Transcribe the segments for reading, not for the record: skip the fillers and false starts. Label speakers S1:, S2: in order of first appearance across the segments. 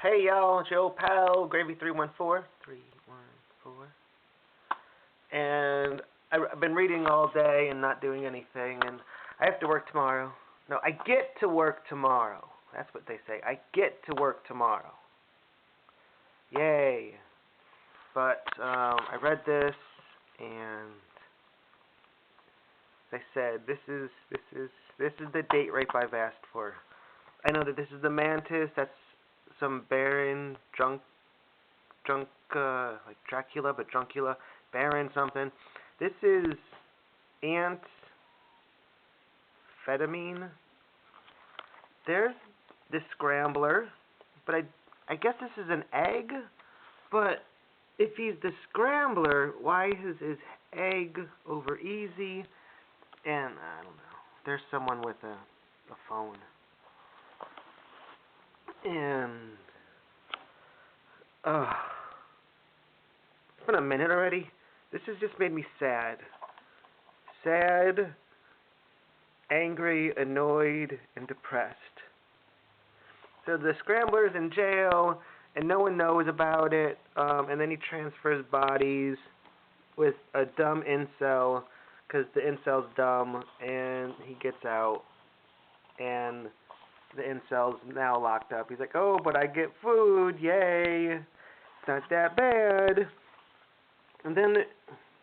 S1: Hey y'all, Joe Pal, Gravy 314. 314. And I've been reading all day and not doing anything, and I have to work tomorrow. No, I get to work tomorrow. That's what they say. I get to work tomorrow. Yay. But I read this, and they said this is the date rape I've asked for. I know that this is the mantis. That's some baron like Dracula, but Druncula, baron something. This is amphetamine. There's the scrambler, but I guess this is an egg. But if he's the scrambler, why is his egg over easy? And I don't know. There's someone with a phone. And it's been a minute already. This has just made me sad. Sad, angry, annoyed, and depressed. So the scrambler's in jail, and no one knows about it, and then he transfers bodies with a dumb incel, because the incel's dumb, and he gets out, and the incel's now locked up. He's like, oh, but I get food, yay, it's not that bad. And then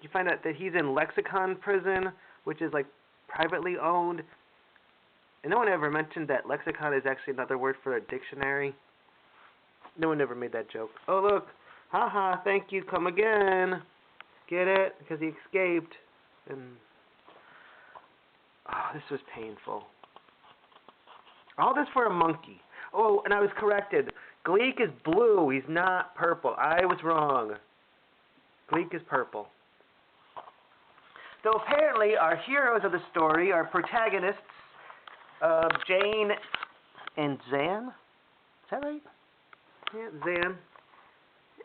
S1: you find out that he's in Lexicon prison, which is like privately owned. And no one ever mentioned that lexicon is actually another word for a dictionary. No one ever made that joke. Oh, look, haha, thank you, come again. Get it? Because he escaped. And this was painful. All this for a monkey. Oh, and I was corrected. Gleek is blue. He's not purple. I was wrong. Gleek is purple. So apparently our heroes of the story, our protagonists, Jane and Zan. Is that right? Yeah, Zan.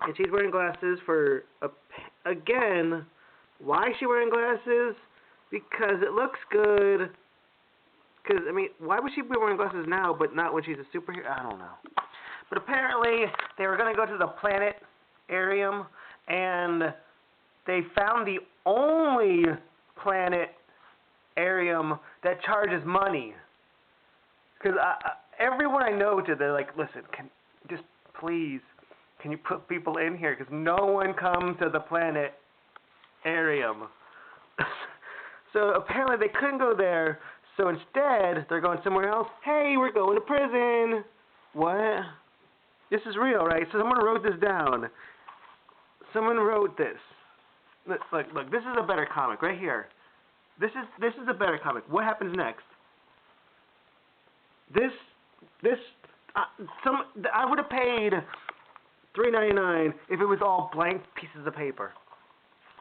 S1: And she's wearing glasses for, again, why is she wearing glasses? Because it looks good. Because, I mean, why would she be wearing glasses now, but not when she's a superhero? I don't know. But apparently, they were going to go to the planetarium, and they found the only planetarium that charges money. Because everyone I know to, they're like, listen, please, can you put people in here? Because no one comes to the planetarium. So apparently they couldn't go there. So instead, they're going somewhere else. Hey, we're going to prison. What? This is real, right? So someone wrote this down. Someone wrote this. Look, this is a better comic right here. This is a better comic. What happens next? I would have paid $3.99 if it was all blank pieces of paper.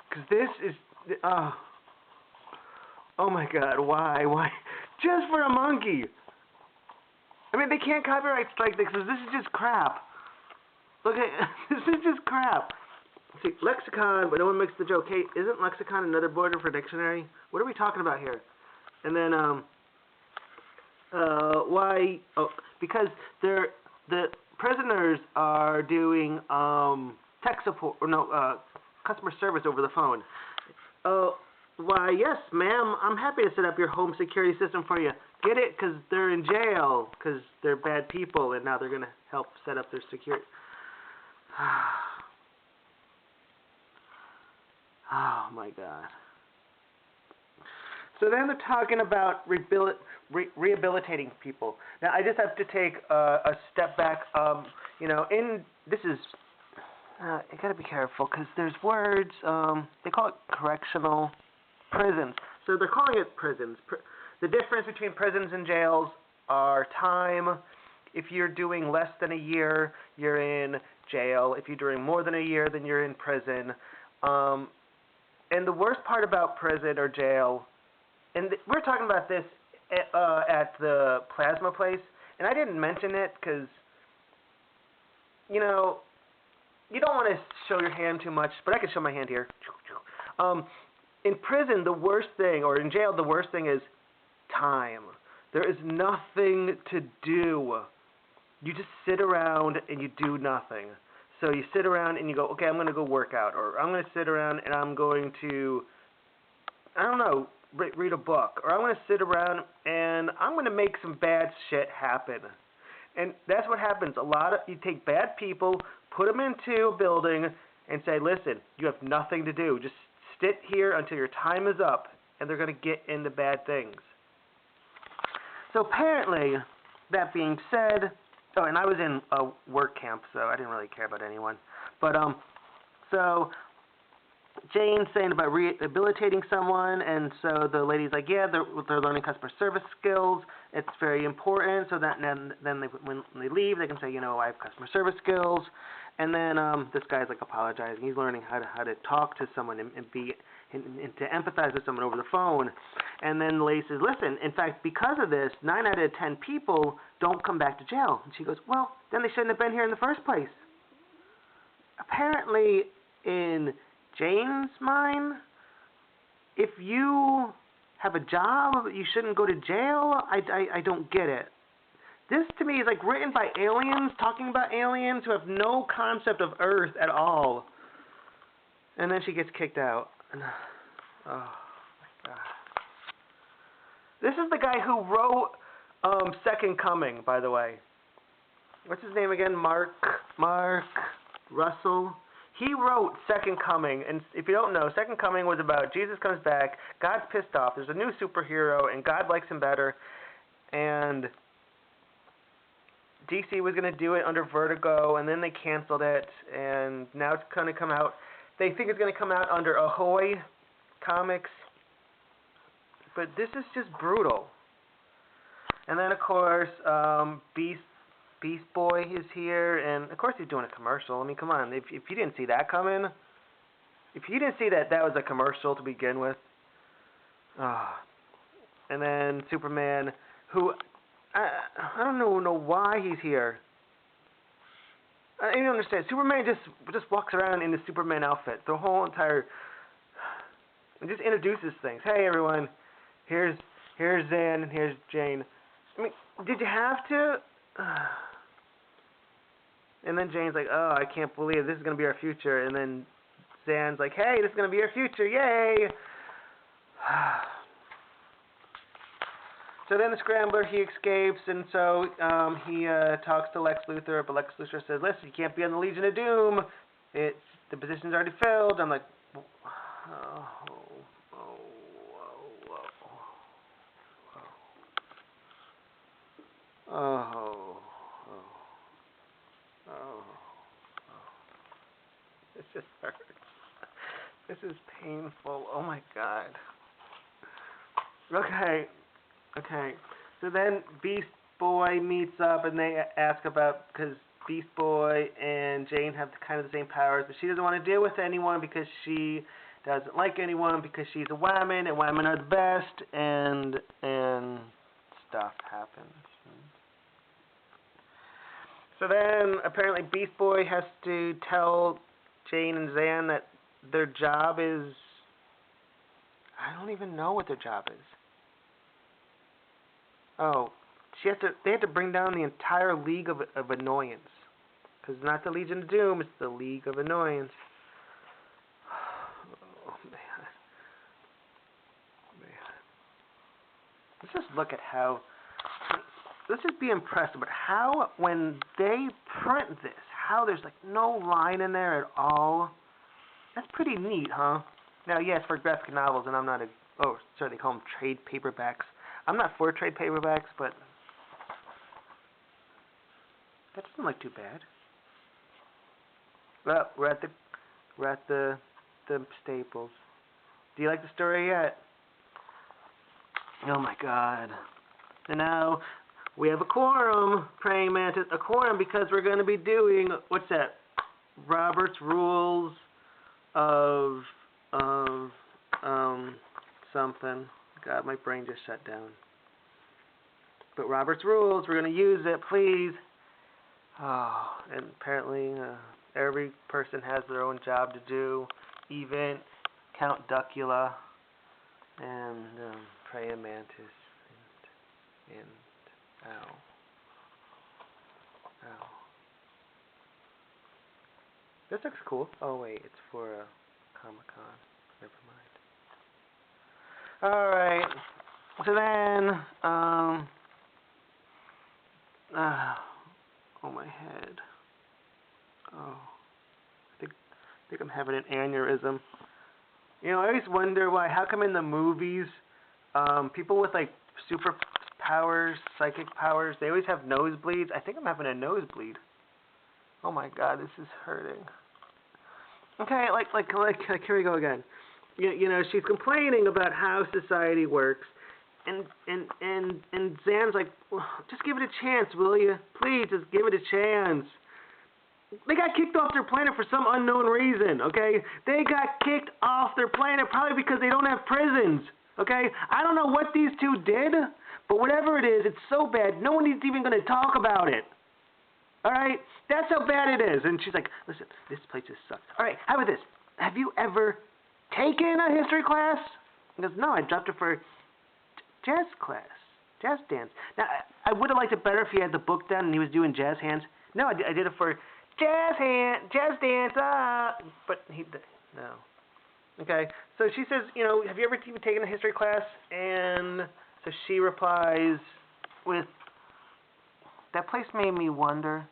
S1: Because this is, oh my God, why? Just for a monkey. I mean, they can't copyright strike this because this is just crap. Look at, this is just crap. See, lexicon, but no one makes the joke. Hey, isn't lexicon another word for dictionary? What are we talking about here? And then, why? Oh, because the prisoners are doing tech support, or no, customer service over the phone. Why, yes, ma'am, I'm happy to set up your home security system for you. Get it? Because they're in jail, because they're bad people, and now they're going to help set up their security. Oh, my God. So then they're talking about rehabilitating people. Now, I just have to take a step back. You got to be careful, because there's words, they call it correctional prisons. So they're calling it prisons. The difference between prisons and jails are time. If you're doing less than a year, you're in jail. If you're doing more than a year, then you're in prison. And the worst part about prison or jail, and we're talking about this at the plasma place, and I didn't mention it because, you don't want to show your hand too much, but I can show my hand here. In prison, the worst thing, or in jail, the worst thing is time. There is nothing to do. you just sit around and you do nothing. So you sit around and you go, okay, I'm going to go work out, or I'm going to sit around and I'm going to, I don't know, read a book, or I'm going to sit around and I'm going to make some bad shit happen. And that's what happens. You take bad people, put them into a building, and say, listen, you have nothing to do. Just sit here until your time is up, and they're going to get into bad things. So apparently, that being said, oh, and I was in a work camp, so I didn't really care about anyone. But, so Jane's saying about rehabilitating someone, and so the lady's like, yeah, they're learning customer service skills. It's very important, so that then when they leave, they can say, you know, I have customer service skills. And then this guy's like apologizing. He's learning how to talk to someone and to empathize with someone over the phone. And then the lady says, listen, in fact, because of this, 9 out of 10 people don't come back to jail. And she goes, well, then they shouldn't have been here in the first place. Apparently, in Jane's mind, if you have a job, you shouldn't go to jail. I don't get it. This to me is like written by aliens, talking about aliens who have no concept of Earth at all. And then she gets kicked out. Oh my God. This is the guy who wrote Second Coming, by the way. What's his name again? Mark Russell. He wrote Second Coming, and if you don't know, Second Coming was about Jesus comes back, God's pissed off, there's a new superhero, and God likes him better, and DC was going to do it under Vertigo, and then they canceled it, and now it's going to come out. They think it's going to come out under Ahoy Comics, but this is just brutal. And then, of course, Beast Boy is here, and of course he's doing a commercial. I mean, come on, if you didn't see that coming, if you didn't see that was a commercial to begin with. And then Superman, who I don't know why he's here. I don't understand. Superman just walks around in the Superman outfit. The whole entire, and just introduces things. Hey everyone, here's Zan and here's Jane. I mean, did you have to? And then Jane's like, oh, I can't believe this is going to be our future. And then Zan's like, hey, this is going to be our future, yay! So then the Scrambler, he escapes, and so he talks to Lex Luthor, but Lex Luthor says, listen, you can't be on the Legion of Doom. The position's already filled. I'm like, This just hurts. This is painful. Oh my God. Okay. So then Beast Boy meets up and they ask about, because Beast Boy and Jane have kind of the same powers, but she doesn't want to deal with anyone because she doesn't like anyone because she's a woman and women are the best, and stuff happens. So then apparently Beast Boy has to tell Jane and Zan that their job is, I don't even know what their job is. Oh, they have to bring down the entire League of Annoyance. Because it's not the Legion of Doom, it's the League of Annoyance. Oh, man. Let's just look at how, let's just be impressed about how, when they print this, how there's like no line in there at all. That's pretty neat, huh? Now, yes, for graphic novels, and I'm not they call them trade paperbacks. I'm not for trade paperbacks, but that doesn't look too bad. Well, we're at the Staples. Do you like the story yet? Oh my God! And now we have a quorum, Praying Mantis, a quorum because we're going to be doing what's that? Robert's Rules of something. God, my brain just shut down. But Robert's Rules, we're going to use it, please. Oh, and apparently every person has their own job to do, even Count Duckula and Praying Mantis and ow. Oh. This looks cool. Oh wait, it's for Comic-Con. Never mind. Alright. So then, oh my head. Oh. I think I'm having an aneurysm. You know, I always wonder why, how come in the movies, people with like superpowers, psychic powers, they always have nosebleeds. I think I'm having a nosebleed. Oh my god, this is hurting. Okay, like here we go again. You know, she's complaining about how society works, and Zan's like, well, just give it a chance, will you? Please, just give it a chance. They got kicked off their planet for some unknown reason, okay? They got kicked off their planet probably because they don't have prisons, okay? I don't know what these two did, but whatever it is, it's so bad, no one is even going to talk about it. Alright? That's how bad it is. And she's like, listen, this place just sucks. Alright, how about this? Have you ever taken a history class? He goes, no, I dropped it for jazz class. Jazz dance. Now, I would have liked it better if he had the book down and he was doing jazz hands. No, I did it for jazz dance, but he, no. Okay, so she says, you know, have you ever even taken a history class? And so she replies with, that place made me wonder,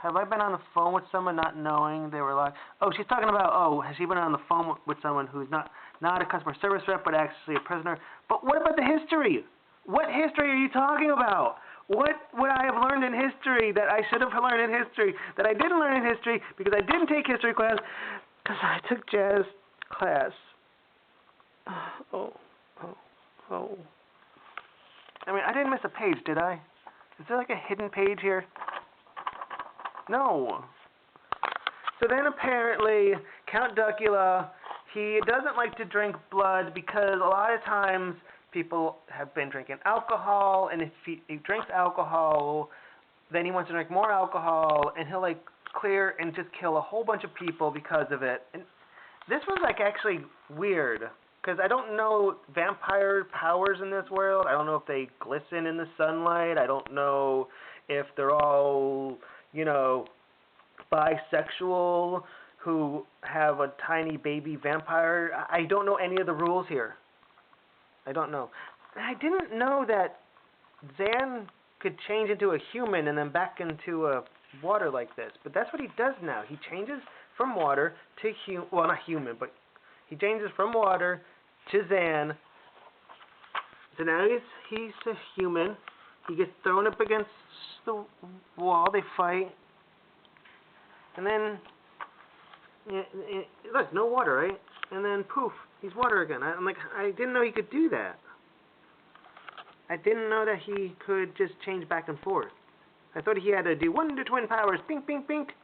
S1: have I been on the phone with someone not knowing they were like, oh, she's talking about, oh, has she been on the phone with someone who's not a customer service rep, but actually a prisoner? But what about the history? What history are you talking about? What would I have learned in history that I should have learned in history that I didn't learn in history because I didn't take history class because I took jazz class? Oh. I mean, I didn't miss a page, did I? Is there like a hidden page here? No. So then apparently Count Duckula, he doesn't like to drink blood because a lot of times people have been drinking alcohol, and if he drinks alcohol, then he wants to drink more alcohol, and he'll like clear and just kill a whole bunch of people because of it. And this was like actually weird, because I don't know vampire powers in this world. I don't know if they glisten in the sunlight. I don't know if they're all, you know, bisexual who have a tiny baby vampire. I don't know any of the rules here. I don't know. I didn't know that Zan could change into a human and then back into a water like this. But that's what he does now. He changes from water to well, not human, but he changes from water to Zan. So now he's a human. He gets thrown up against the wall. They fight. And then, look, no water, right? And then poof, he's water again. I'm like, I didn't know he could do that. I didn't know that he could just change back and forth. I thought he had to do Wonder Twin powers, pink, pink, pink.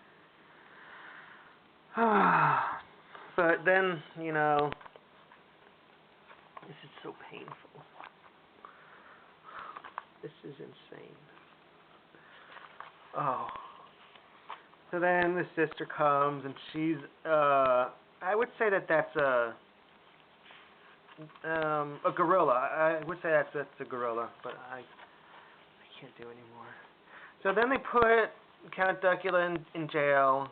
S1: But then, you know, this is so painful. This is insane. Oh. So then the sister comes, and she's, I would say that's a gorilla. I would say that's a gorilla, but I can't do anymore. So then they put Count Duckula in jail.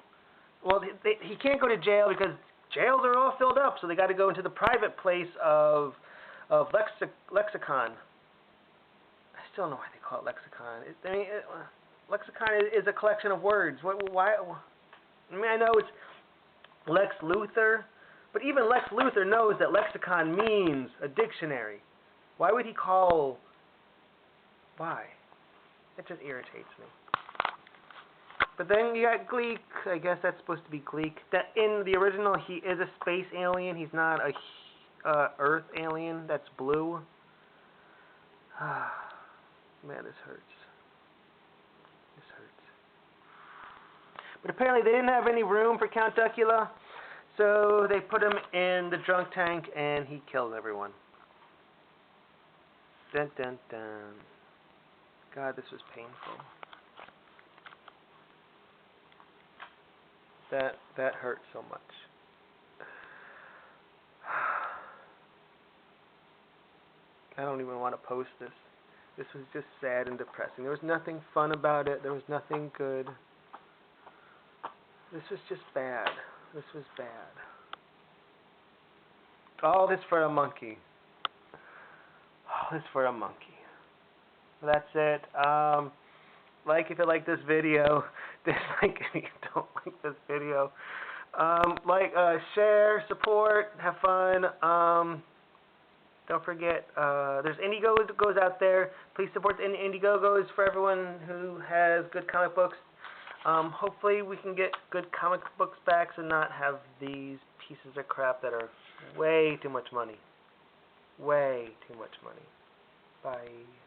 S1: Well, he can't go to jail because jails are all filled up, so they got to go into the private place of lexicon. I still don't know why they call it lexicon. Lexicon is a collection of words. Why? I mean, I know it's Lex Luthor, but even Lex Luthor knows that lexicon means a dictionary. Why would he call? Why? It just irritates me. But then you got Gleek. I guess that's supposed to be Gleek. That in the original, he is a space alien. He's not a Earth alien. That's blue. Man, this hurts. But apparently they didn't have any room for Count Duckula, so they put him in the drunk tank and he killed everyone. Dun dun dun. God, this was painful. That hurt so much. I don't even want to post this. This was just sad and depressing. There was nothing fun about it. There was nothing good. This was just bad. This was bad. All this for a monkey. All this for a monkey. Well, that's it. Like if you like this video. Dislike if you don't like this video. Share, support, have fun. Don't forget, there's Indiegogo that goes out there. Please support the Indiegogos for everyone who has good comic books. Hopefully we can get good comic books back and not have these pieces of crap that are way too much money. Way too much money. Bye.